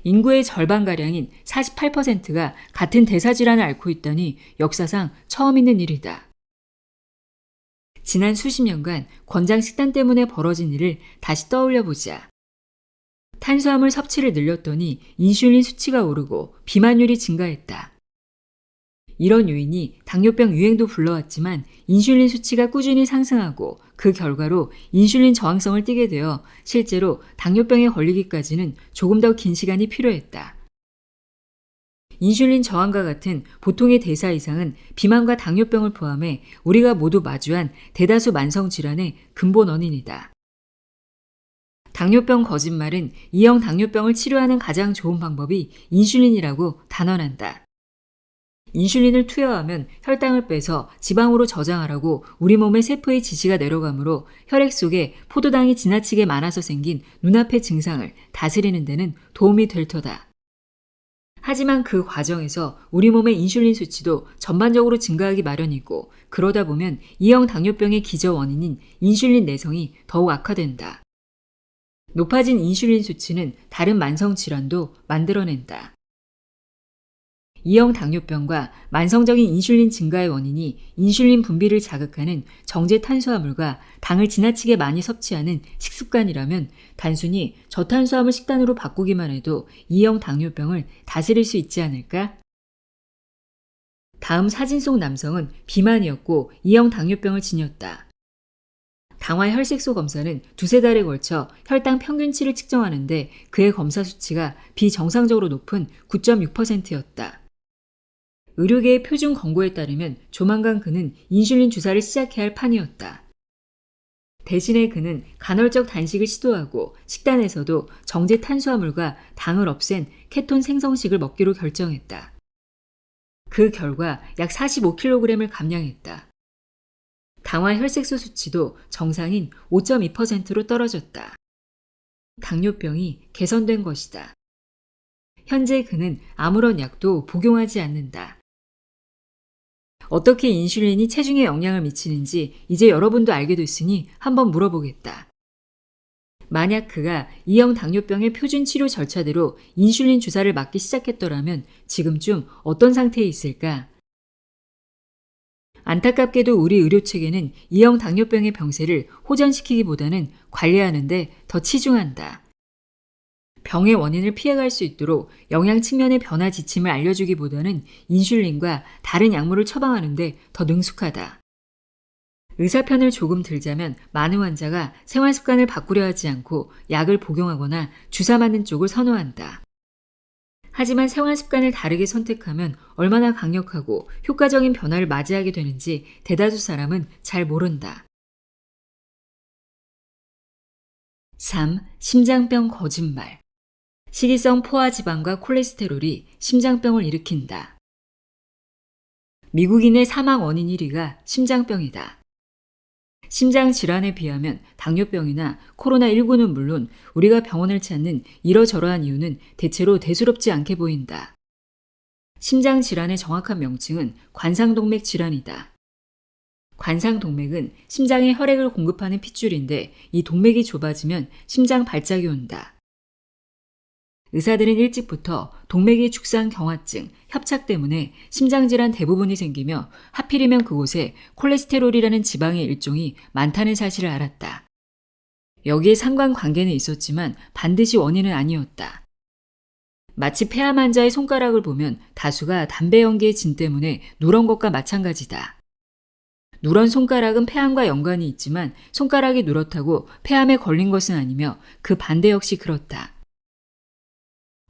인구의 절반가량인 48%가 같은 대사질환을 앓고 있다니 역사상 처음 있는 일이다. 지난 수십 년간 권장 식단 때문에 벌어진 일을 다시 떠올려보자. 탄수화물 섭취를 늘렸더니 인슐린 수치가 오르고 비만율이 증가했다. 이런 요인이 당뇨병 유행도 불러왔지만 인슐린 수치가 꾸준히 상승하고 그 결과로 인슐린 저항성을 띠게 되어 실제로 당뇨병에 걸리기까지는 조금 더 긴 시간이 필요했다. 인슐린 저항과 같은 보통의 대사 이상은 비만과 당뇨병을 포함해 우리가 모두 마주한 대다수 만성 질환의 근본 원인이다. 당뇨병 거짓말은 E형 당뇨병을 치료하는 가장 좋은 방법이 인슐린이라고 단언한다. 인슐린을 투여하면 혈당을 빼서 지방으로 저장하라고 우리 몸의 세포의 지시가 내려가므로 혈액 속에 포도당이 지나치게 많아서 생긴 눈앞의 증상을 다스리는 데는 도움이 될 터다. 하지만 그 과정에서 우리 몸의 인슐린 수치도 전반적으로 증가하기 마련이고 그러다 보면 E형 당뇨병의 기저 원인인 인슐린 내성이 더욱 악화된다. 높아진 인슐린 수치는 다른 만성 질환도 만들어낸다. E형 당뇨병과 만성적인 인슐린 증가의 원인이 인슐린 분비를 자극하는 정제 탄수화물과 당을 지나치게 많이 섭취하는 식습관이라면 단순히 저탄수화물 식단으로 바꾸기만 해도 E형 당뇨병을 다스릴 수 있지 않을까? 다음 사진 속 남성은 비만이었고 E형 당뇨병을 지녔다. 당화 혈색소 검사는 두세 달에 걸쳐 혈당 평균치를 측정하는데 그의 검사 수치가 비정상적으로 높은 9.6%였다. 의료계의 표준 권고에 따르면 조만간 그는 인슐린 주사를 시작해야 할 판이었다. 대신에 그는 간헐적 단식을 시도하고 식단에서도 정제 탄수화물과 당을 없앤 케톤 생성식을 먹기로 결정했다. 그 결과 약 45kg을 감량했다. 당화 혈색소 수치도 정상인 5.2%로 떨어졌다. 당뇨병이 개선된 것이다. 현재 그는 아무런 약도 복용하지 않는다. 어떻게 인슐린이 체중에 영향을 미치는지 이제 여러분도 알게 됐으니 한번 물어보겠다. 만약 그가 E형 당뇨병의 표준 치료 절차대로 인슐린 주사를 맞기 시작했더라면 지금쯤 어떤 상태에 있을까? 안타깝게도 우리 의료체계는 E형 당뇨병의 병세를 호전시키기보다는 관리하는 데 더 치중한다. 병의 원인을 피해갈 수 있도록 영양 측면의 변화 지침을 알려주기보다는 인슐린과 다른 약물을 처방하는 데 더 능숙하다. 의사 편을 조금 들자면 많은 환자가 생활 습관을 바꾸려 하지 않고 약을 복용하거나 주사 맞는 쪽을 선호한다. 하지만 생활 습관을 다르게 선택하면 얼마나 강력하고 효과적인 변화를 맞이하게 되는지 대다수 사람은 잘 모른다. 3. 심장병 거짓말. 식이성 포화지방과 콜레스테롤이 심장병을 일으킨다. 미국인의 사망 원인 1위가 심장병이다. 심장 질환에 비하면 당뇨병이나 코로나19는 물론 우리가 병원을 찾는 이러저러한 이유는 대체로 대수롭지 않게 보인다. 심장 질환의 정확한 명칭은 관상동맥 질환이다. 관상동맥은 심장에 혈액을 공급하는 핏줄인데 이 동맥이 좁아지면 심장 발작이 온다. 의사들은 일찍부터 동맥의 축상 경화증, 협착 때문에 심장질환 대부분이 생기며 하필이면 그곳에 콜레스테롤이라는 지방의 일종이 많다는 사실을 알았다. 여기에 상관관계는 있었지만 반드시 원인은 아니었다. 마치 폐암 환자의 손가락을 보면 다수가 담배 연기의 진 때문에 누런 것과 마찬가지다. 누런 손가락은 폐암과 연관이 있지만 손가락이 누렇다고 폐암에 걸린 것은 아니며 그 반대 역시 그렇다.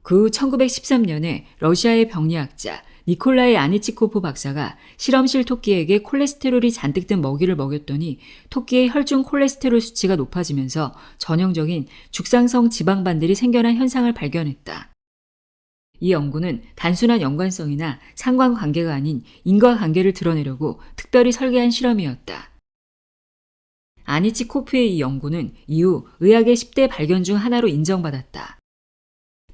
그 후 1913년에 러시아의 병리학자 니콜라이 아니치코프 박사가 실험실 토끼에게 콜레스테롤이 잔뜩 든 먹이를 먹였더니 토끼의 혈중 콜레스테롤 수치가 높아지면서 전형적인 죽상성 지방반들이 생겨난 현상을 발견했다. 이 연구는 단순한 연관성이나 상관관계가 아닌 인과관계를 드러내려고 특별히 설계한 실험이었다. 아니치코프의 이 연구는 이후 의학의 10대 발견 중 하나로 인정받았다.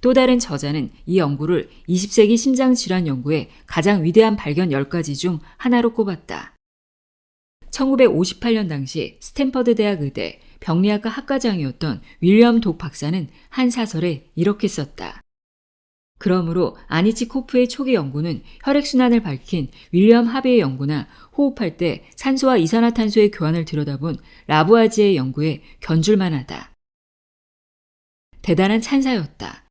또 다른 저자는 이 연구를 20세기 심장질환 연구의 가장 위대한 발견 10가지 중 하나로 꼽았다. 1958년 당시 스탠퍼드 대학 의대 병리학과 학과장이었던 윌리엄 독 박사는 한 사설에 이렇게 썼다. 그러므로 아니치코프의 초기 연구는 혈액순환을 밝힌 윌리엄 하비의 연구나 호흡할 때 산소와 이산화탄소의 교환을 들여다본 라부아지의 연구에 견줄만하다. 대단한 찬사였다.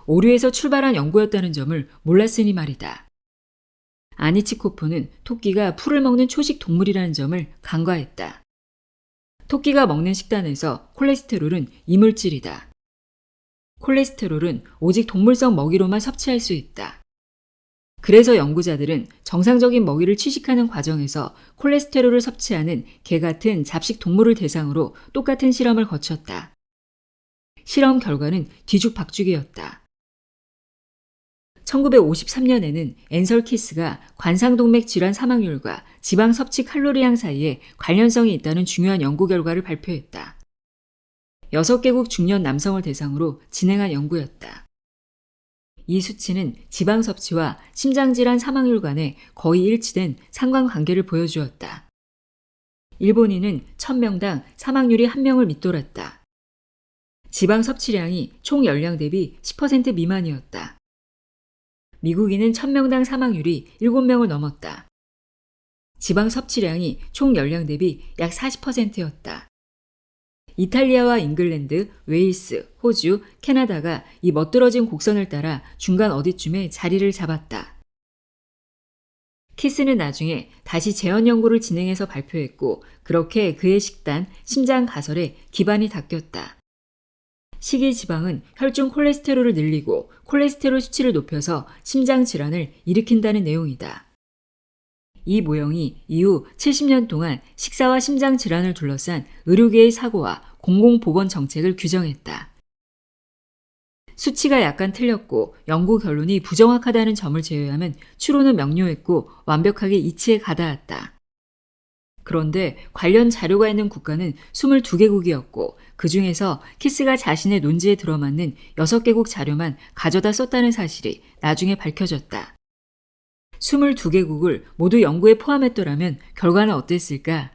오류에서 출발한 연구였다는 점을 몰랐으니 말이다. 아니치코프는 토끼가 풀을 먹는 초식 동물이라는 점을 간과했다. 토끼가 먹는 식단에서 콜레스테롤은 이물질이다. 콜레스테롤은 오직 동물성 먹이로만 섭취할 수 있다. 그래서 연구자들은 정상적인 먹이를 취식하는 과정에서 콜레스테롤을 섭취하는 개 같은 잡식 동물을 대상으로 똑같은 실험을 거쳤다. 실험 결과는 뒤죽박죽이었다. 1953년에는 앤설 키스가 관상동맥 질환 사망률과 지방 섭취 칼로리량 사이에 관련성이 있다는 중요한 연구 결과를 발표했다. 6개국 중년 남성을 대상으로 진행한 연구였다. 이 수치는 지방 섭취와 심장질환 사망률 간에 거의 일치된 상관관계를 보여주었다. 일본인은 1000명당 사망률이 1명을 밑돌았다. 지방 섭취량이 총 열량 대비 10% 미만이었다. 미국인은 1000명당 사망률이 7명을 넘었다. 지방 섭취량이 총 열량 대비 약 40%였다. 이탈리아와 잉글랜드, 웨일스, 호주, 캐나다가 이 멋들어진 곡선을 따라 중간 어디쯤에 자리를 잡았다. 키스는 나중에 다시 재현 연구를 진행해서 발표했고 그렇게 그의 식단, 심장 가설에 기반이 닦였다. 식이지방은 혈중 콜레스테롤을 늘리고 콜레스테롤 수치를 높여서 심장 질환을 일으킨다는 내용이다. 이 모형이 이후 70년 동안 식사와 심장 질환을 둘러싼 의료계의 사고와 공공보건 정책을 규정했다. 수치가 약간 틀렸고 연구 결론이 부정확하다는 점을 제외하면 추론은 명료했고 완벽하게 이치에 가닿았다. 그런데 관련 자료가 있는 국가는 22개국이었고 그 중에서 키스가 자신의 논지에 들어맞는 6개국 자료만 가져다 썼다는 사실이 나중에 밝혀졌다. 22개국을 모두 연구에 포함했더라면 결과는 어땠을까?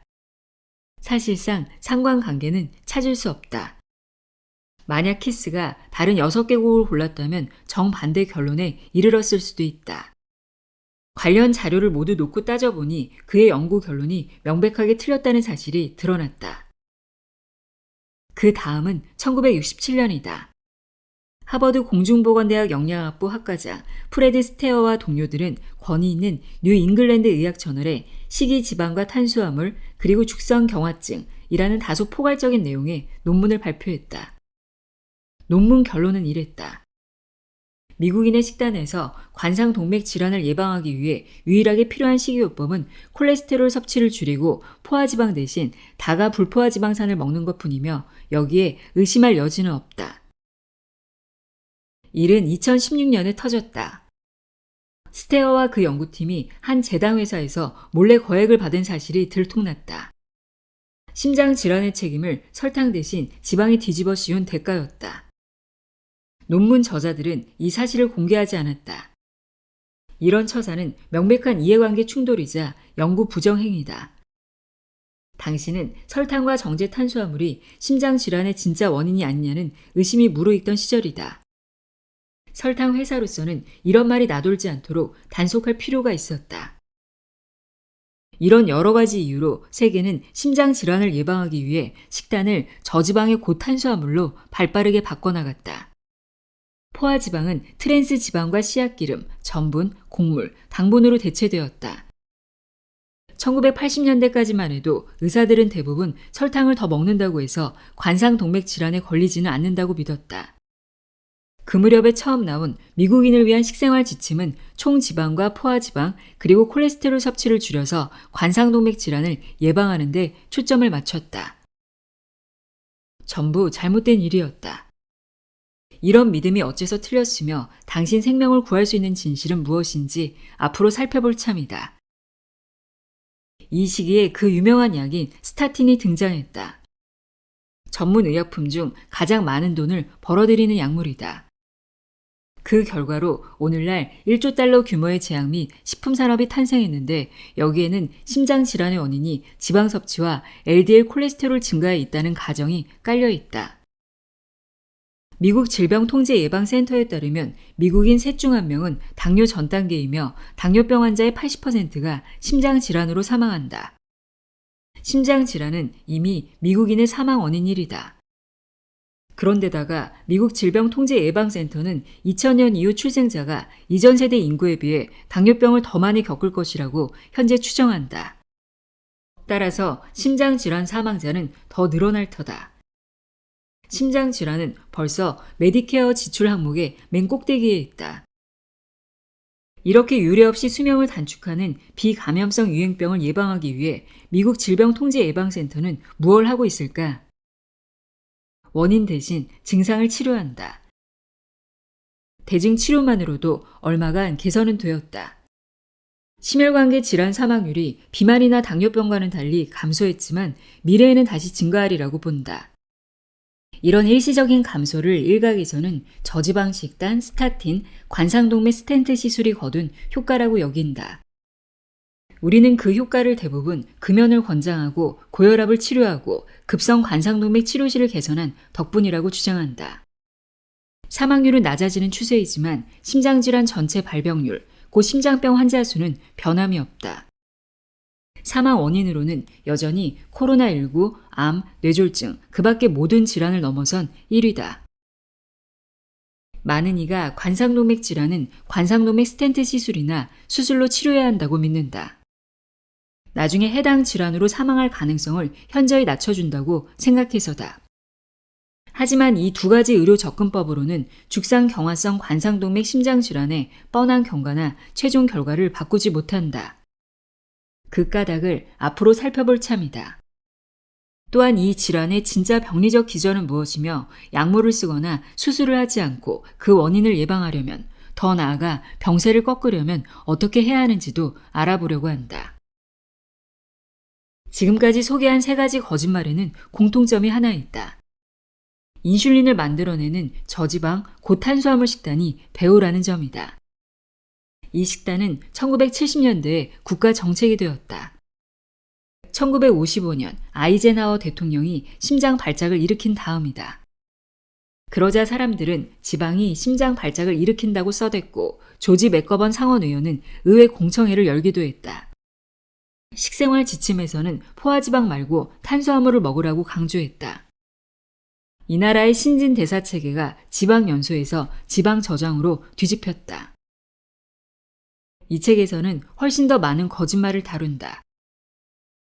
사실상 상관관계는 찾을 수 없다. 만약 키스가 다른 6개국을 골랐다면 정반대 결론에 이르렀을 수도 있다. 관련 자료를 모두 놓고 따져보니 그의 연구 결론이 명백하게 틀렸다는 사실이 드러났다. 그 다음은 1967년이다. 하버드 공중보건대학 영양학부 학과장 프레드 스테어와 동료들은 권위 있는 뉴 잉글랜드 의학저널에 식이지방과 탄수화물 그리고 죽성경화증이라는 다소 포괄적인 내용의 논문을 발표했다. 논문 결론은 이랬다. 미국인의 식단에서 관상동맥 질환을 예방하기 위해 유일하게 필요한 식이요법은 콜레스테롤 섭취를 줄이고 포화지방 대신 다가 불포화지방산을 먹는 것뿐이며 여기에 의심할 여지는 없다. 일은 2016년에 터졌다. 스테어와 그 연구팀이 한 제당회사에서 몰래 거액을 받은 사실이 들통났다. 심장 질환의 책임을 설탕 대신 지방에 뒤집어 씌운 대가였다. 논문 저자들은 이 사실을 공개하지 않았다. 이런 처사는 명백한 이해관계 충돌이자 연구 부정행위다. 당시는 설탕과 정제 탄수화물이 심장 질환의 진짜 원인이 아니냐는 의심이 무르익던 시절이다. 설탕 회사로서는 이런 말이 나돌지 않도록 단속할 필요가 있었다. 이런 여러 가지 이유로 세계는 심장 질환을 예방하기 위해 식단을 저지방의 고탄수화물로 발빠르게 바꿔나갔다. 포화지방은 트랜스 지방과 씨앗기름, 전분, 곡물, 당분으로 대체되었다. 1980년대까지만 해도 의사들은 대부분 설탕을 더 먹는다고 해서 관상동맥 질환에 걸리지는 않는다고 믿었다. 그 무렵에 처음 나온 미국인을 위한 식생활 지침은 총지방과 포화지방 그리고 콜레스테롤 섭취를 줄여서 관상동맥 질환을 예방하는 데 초점을 맞췄다. 전부 잘못된 일이었다. 이런 믿음이 어째서 틀렸으며 당신 생명을 구할 수 있는 진실은 무엇인지 앞으로 살펴볼 참이다. 이 시기에 그 유명한 약인 스타틴이 등장했다. 전문 의약품 중 가장 많은 돈을 벌어들이는 약물이다. 그 결과로 오늘날 1조 달러 규모의 제약 및 식품 산업이 탄생했는데 여기에는 심장 질환의 원인이 지방 섭취와 LDL 콜레스테롤 증가에 있다는 가정이 깔려 있다. 미국 질병통제예방센터에 따르면 미국인 셋 중 1명은 당뇨 전 단계이며 당뇨병 환자의 80%가 심장 질환으로 사망한다. 심장 질환은 이미 미국인의 사망 원인 1위다. 그런데다가 미국 질병통제예방센터는 2000년 이후 출생자가 이전 세대 인구에 비해 당뇨병을 더 많이 겪을 것이라고 현재 추정한다. 따라서 심장질환 사망자는 더 늘어날 터다. 심장질환은 벌써 메디케어 지출 항목의 맨 꼭대기에 있다. 이렇게 유례없이 수명을 단축하는 비감염성 유행병을 예방하기 위해 미국 질병통제예방센터는 무엇을 하고 있을까? 원인 대신 증상을 치료한다. 대증 치료만으로도 얼마간 개선은 되었다. 심혈관계 질환 사망률이 비만이나 당뇨병과는 달리 감소했지만 미래에는 다시 증가하리라고 본다. 이런 일시적인 감소를 일각에서는 저지방 식단, 스타틴, 관상동맥 스텐트 시술이 거둔 효과라고 여긴다. 우리는 그 효과를 대부분 금연을 권장하고 고혈압을 치료하고 급성 관상동맥 치료실을 개선한 덕분이라고 주장한다. 사망률은 낮아지는 추세이지만 심장질환 전체 발병률, 곧 심장병 환자 수는 변함이 없다. 사망 원인으로는 여전히 코로나19, 암, 뇌졸중, 그 밖의 모든 질환을 넘어선 1위다. 많은 이가 관상동맥 질환은 관상동맥 스텐트 시술이나 수술로 치료해야 한다고 믿는다. 나중에 해당 질환으로 사망할 가능성을 현저히 낮춰준다고 생각해서다. 하지만 이 두 가지 의료 접근법으로는 죽상경화성 관상동맥 심장질환의 뻔한 경과나 최종 결과를 바꾸지 못한다. 그 까닭을 앞으로 살펴볼 참이다. 또한 이 질환의 진짜 병리적 기전은 무엇이며 약물을 쓰거나 수술을 하지 않고 그 원인을 예방하려면, 더 나아가 병세를 꺾으려면 어떻게 해야 하는지도 알아보려고 한다. 지금까지 소개한 3가지 거짓말에는 공통점이 하나 있다. 인슐린을 만들어내는 저지방, 고탄수화물 식단이 배후라는 점이다. 이 식단은 1970년대에 국가 정책이 되었다. 1955년 아이젠하워 대통령이 심장 발작을 일으킨 다음이다. 그러자 사람들은 지방이 심장 발작을 일으킨다고 써댔고 조지 맥거번 상원의원은 의회 공청회를 열기도 했다. 식생활 지침에서는 포화지방 말고 탄수화물을 먹으라고 강조했다. 이 나라의 신진 대사 체계가 지방 연소에서 지방 저장으로 뒤집혔다. 이 책에서는 훨씬 더 많은 거짓말을 다룬다.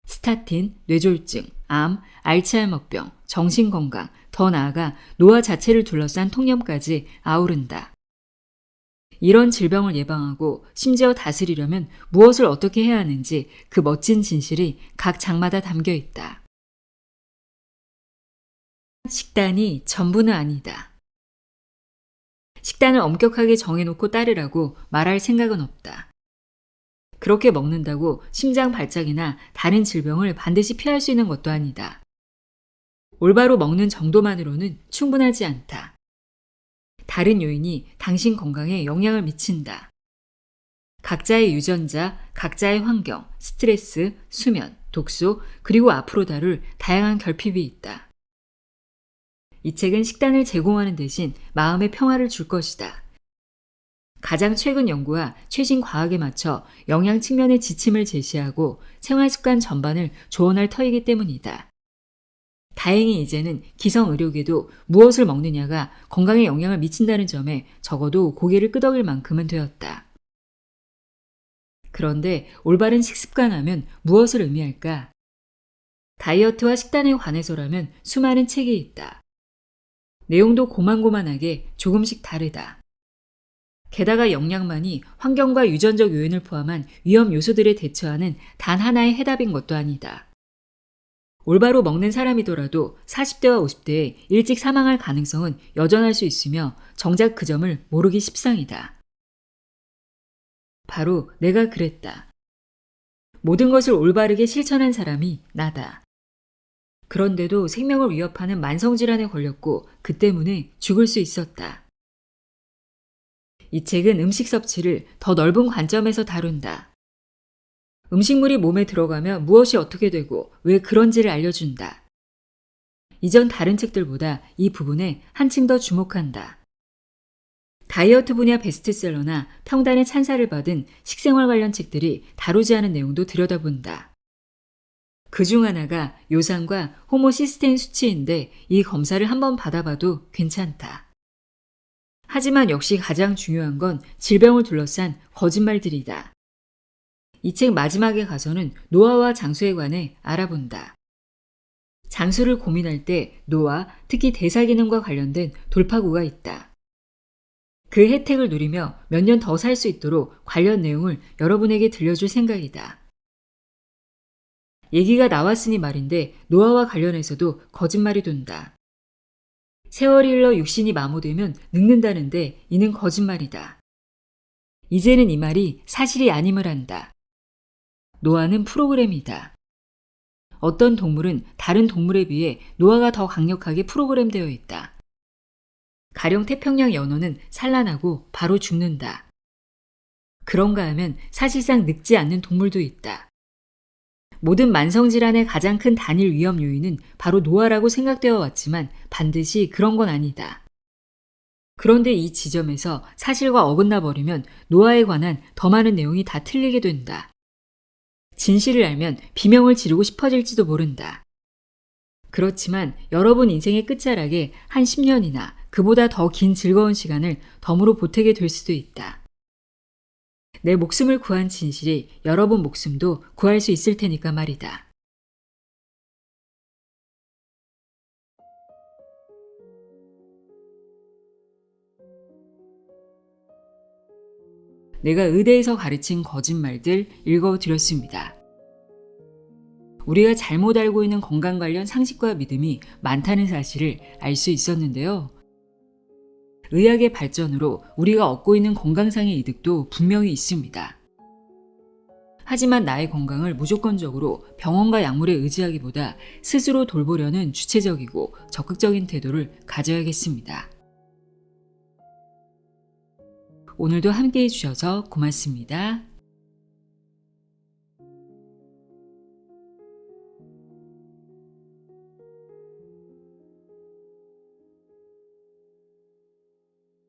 스타틴, 뇌졸중, 암, 알츠하이머병, 정신건강, 더 나아가 노화 자체를 둘러싼 통념까지 아우른다. 이런 질병을 예방하고 심지어 다스리려면 무엇을 어떻게 해야 하는지 그 멋진 진실이 각 장마다 담겨 있다. 식단이 전부는 아니다. 식단을 엄격하게 정해놓고 따르라고 말할 생각은 없다. 그렇게 먹는다고 심장 발작이나 다른 질병을 반드시 피할 수 있는 것도 아니다. 올바로 먹는 정도만으로는 충분하지 않다. 다른 요인이 당신 건강에 영향을 미친다. 각자의 유전자, 각자의 환경, 스트레스, 수면, 독소, 그리고 앞으로 다룰 다양한 결핍이 있다. 이 책은 식단을 제공하는 대신 마음의 평화를 줄 것이다. 가장 최근 연구와 최신 과학에 맞춰 영양 측면의 지침을 제시하고 생활습관 전반을 조언할 터이기 때문이다. 다행히 이제는 기성 의료계도 무엇을 먹느냐가 건강에 영향을 미친다는 점에 적어도 고개를 끄덕일 만큼은 되었다. 그런데 올바른 식습관 하면 무엇을 의미할까? 다이어트와 식단에 관해서라면 수많은 책이 있다. 내용도 고만고만하게 조금씩 다르다. 게다가 영양만이 환경과 유전적 요인을 포함한 위험 요소들에 대처하는 단 하나의 해답인 것도 아니다. 올바로 먹는 사람이더라도 40대와 50대에 일찍 사망할 가능성은 여전할 수 있으며 정작 그 점을 모르기 십상이다. 바로 내가 그랬다. 모든 것을 올바르게 실천한 사람이 나다. 그런데도 생명을 위협하는 만성질환에 걸렸고 그 때문에 죽을 수 있었다. 이 책은 음식 섭취를 더 넓은 관점에서 다룬다. 음식물이 몸에 들어가면 무엇이 어떻게 되고 왜 그런지를 알려준다. 이전 다른 책들보다 이 부분에 한층 더 주목한다. 다이어트 분야 베스트셀러나 평단의 찬사를 받은 식생활 관련 책들이 다루지 않은 내용도 들여다본다. 그중 하나가 요산과 호모시스테인 수치인데 이 검사를 한번 받아봐도 괜찮다. 하지만 역시 가장 중요한 건 질병을 둘러싼 거짓말들이다. 이 책 마지막에 가서는 노화와 장수에 관해 알아본다. 장수를 고민할 때 노화, 특히 대사 기능과 관련된 돌파구가 있다. 그 혜택을 누리며 몇 년 더 살 수 있도록 관련 내용을 여러분에게 들려줄 생각이다. 얘기가 나왔으니 말인데 노화와 관련해서도 거짓말이 돈다. 세월이 흘러 육신이 마모되면 늙는다는데 이는 거짓말이다. 이제는 이 말이 사실이 아님을 안다. 노화는 프로그램이다. 어떤 동물은 다른 동물에 비해 노화가 더 강력하게 프로그램되어 있다. 가령 태평양 연어는 산란하고 바로 죽는다. 그런가 하면 사실상 늙지 않는 동물도 있다. 모든 만성질환의 가장 큰 단일 위험 요인은 바로 노화라고 생각되어 왔지만 반드시 그런 건 아니다. 그런데 이 지점에서 사실과 어긋나 버리면 노화에 관한 더 많은 내용이 다 틀리게 된다. 진실을 알면 비명을 지르고 싶어질지도 모른다. 그렇지만 여러분 인생의 끝자락에 한 10년이나 그보다 더 긴 즐거운 시간을 덤으로 보태게 될 수도 있다. 내 목숨을 구한 진실이 여러분 목숨도 구할 수 있을 테니까 말이다. 내가 의대에서 가르친 거짓말들 읽어드렸습니다. 우리가 잘못 알고 있는 건강 관련 상식과 믿음이 많다는 사실을 알 수 있었는데요. 의학의 발전으로 우리가 얻고 있는 건강상의 이득도 분명히 있습니다. 하지만 나의 건강을 무조건적으로 병원과 약물에 의지하기보다 스스로 돌보려는 주체적이고 적극적인 태도를 가져야겠습니다. 오늘도 함께해 주셔서 고맙습니다.